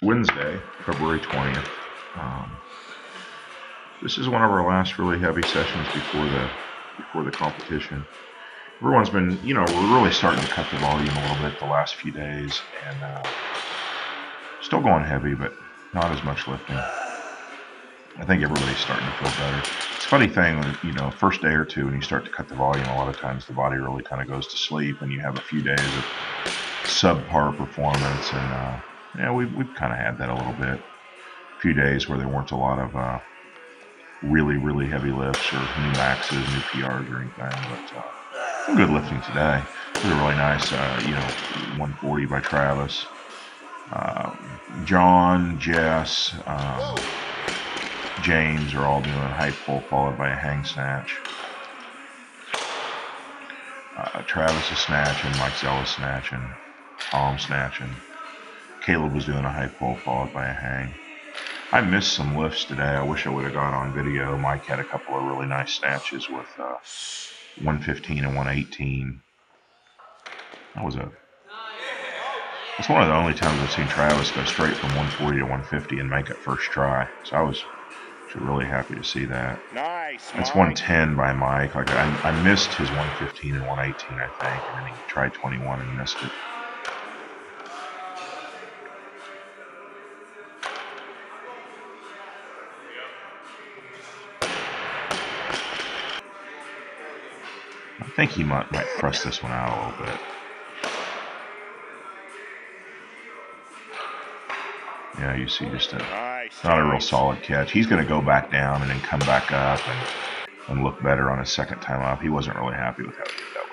Wednesday, February 20th. This is one of our last really heavy sessions before the competition. Everyone's been, we're really starting to cut the volume a little bit the last few days, and still going heavy, but not as much lifting. I think everybody's starting to feel better. It's a funny thing, first day or two when you start to cut the volume, a lot of times the body really kind of goes to sleep, and you have a few days of subpar performance, and we've kind of had that a little bit. A few days where there weren't a lot of really, really heavy lifts or new maxes, new PRs or anything, but some good lifting today. It was a really nice, 140 by Travis. John, Jess, James are all doing a high pull followed by a hang snatch. Travis is snatching, Mike Zella's snatching, Tom snatching. Caleb was doing a high pull followed by a hang. I missed some lifts today. I wish I would have got on video. Mike had a couple of really nice snatches with 115 and 118. It's one of the only times I've seen Travis go straight from 140 to 150 and make it first try. So I was really happy to see that. Nice. That's 110 by Mike. Like I missed his 115 and 118, I think, and then he tried 21 and missed it. I think he might press this one out a little bit. Yeah, you see just not a real solid catch. He's going to go back down and then come back up and look better on his second time up. He wasn't really happy with how he did that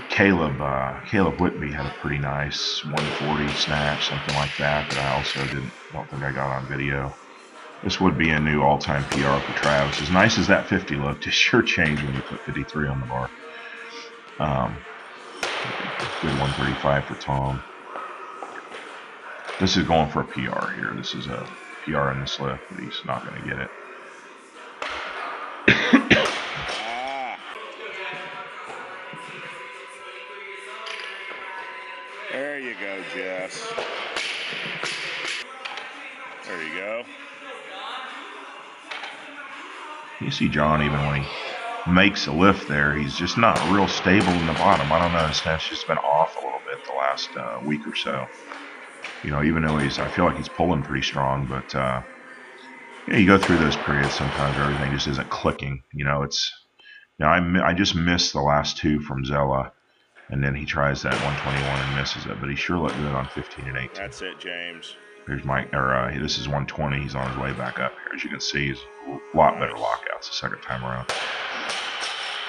lift. Caleb Whitby had a pretty nice 140 snatch, something like that I also don't think I got on video. This would be a new all-time PR for Travis. As nice as that 50 looked, it sure changed when you put 53 on the bar. Good 135 for Tom. This is going for a PR here. This is a PR in this lift, but he's not going to get it. There you go, Jess. There you go. You see John, even when he makes a lift there, he's just not real stable in the bottom. I don't know, his snatch just been off a little bit the last week or so. Even though I feel like he's pulling pretty strong, but you go through those periods sometimes where everything just isn't clicking. I just missed the last two from Zella, and then he tries that 121 and misses it, but he sure looked good on 15 and 18. That's it, James. Here's Mike, this is 120. He's on his way back up here. As you can see, he's a lot better lockouts the second time around.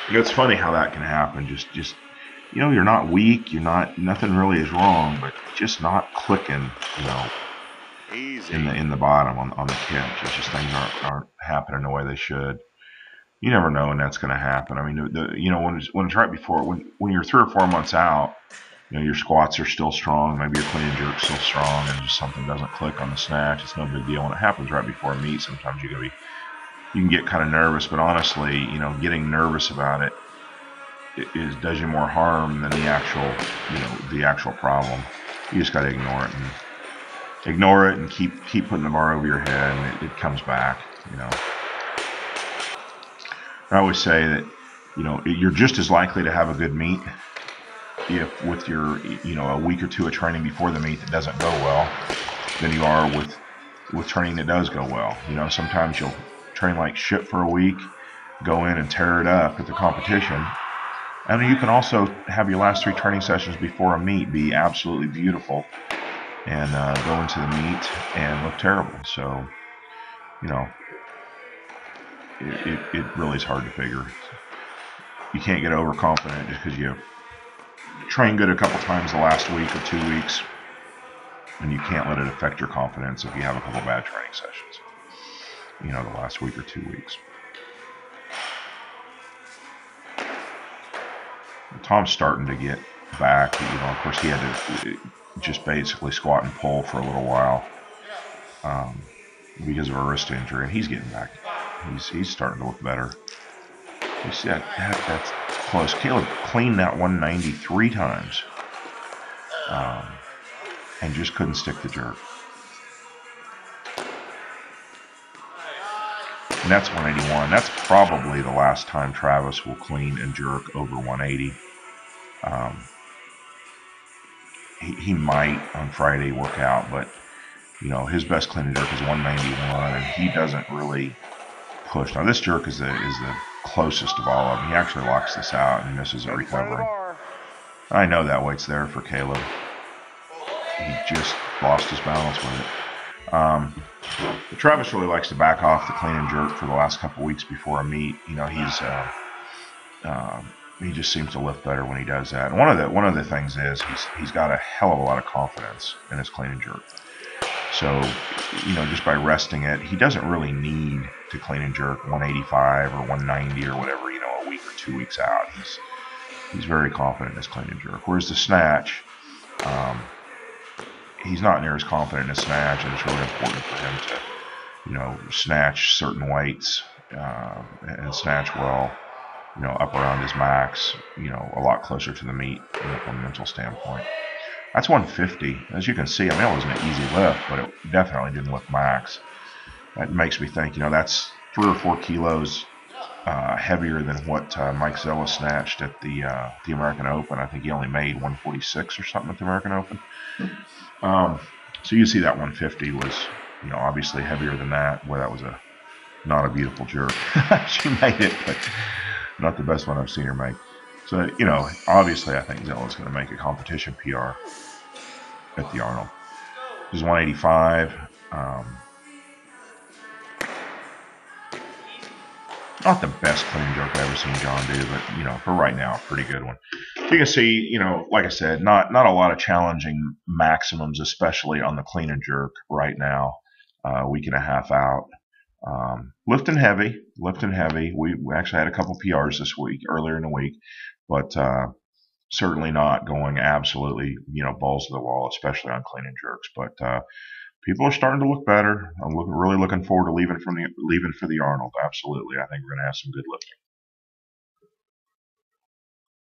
It's funny how that can happen. Just you're not weak. Nothing really is wrong, but just not clicking. Easy. in the bottom on the catch. It's just things aren't happening the way they should. You never know when that's going to happen. I mean, when it's right before, when you're 3 or 4 months out, your squats are still strong, maybe your clean and jerk's still strong, and just something doesn't click on the snatch. It's no big deal. When it happens right before a meet, sometimes you can get kind of nervous. But honestly, getting nervous about it does you more harm than the actual problem. You just got to ignore it and keep putting the bar over your head, and it comes back. I always say that you're just as likely to have a good meet if with your a week or two of training before the meet that doesn't go well than you are with training that does go well. Sometimes you'll train like shit for a week, go in and tear it up at the competition, and you can also have your last 3 training sessions before a meet be absolutely beautiful and go into the meet and look terrible. So it really is hard to figure. You can't get overconfident just because you train good a couple times the last week or 2 weeks, and you can't let it affect your confidence if you have a couple bad training sessions, the last week or 2 weeks. Tom's starting to get back. Of course, he had to just basically squat and pull for a little while because of a wrist injury, and he's getting back. He's starting to look better. You see that's close. Caleb cleaned that 190 3 times. and just couldn't stick the jerk. And that's 181. That's probably the last time Travis will clean and jerk over 180. He might on Friday work out, but his best clean and jerk is 191, and he doesn't really push. Now this jerk is the closest of all of them. He actually locks this out and misses it recovering. I know that weight's there for Caleb. He just lost his balance with it. But Travis really likes to back off the clean and jerk for the last couple weeks before a meet. He just seems to lift better when he does that. And one of the things is he's got a hell of a lot of confidence in his clean and jerk. So, just by resting it, he doesn't really need to clean and jerk 185 or 190 or whatever, a week or 2 weeks out. He's very confident in his clean and jerk. Whereas the snatch, he's not near as confident in his snatch, and it's really important for him to, snatch certain weights and snatch well, up around his max, a lot closer to the meet from a mental standpoint. That's 150. As you can see, it wasn't an easy lift, but it definitely didn't look max. That makes me think, that's 3 or 4 kilos heavier than what Mike Zella snatched at the American Open. I think he only made 146 or something at the American Open. So you see that 150 was, obviously heavier than that. Boy, that was not a beautiful jerk. She made it, but not the best one I've seen her make. So, obviously I think Zella's going to make a competition PR at the Arnold. This is 185. Not the best clean and jerk I've ever seen John do, but, for right now, a pretty good one. You can see, like I said, not a lot of challenging maximums, especially on the clean and jerk right now, week and a half out. Lifting heavy. We actually had a couple PRs this week, earlier in the week, but certainly not going absolutely, balls to the wall, especially on clean and jerks. But people are starting to look better. I'm really looking forward to leaving for the Arnold. Absolutely, I think we're going to have some good lifting.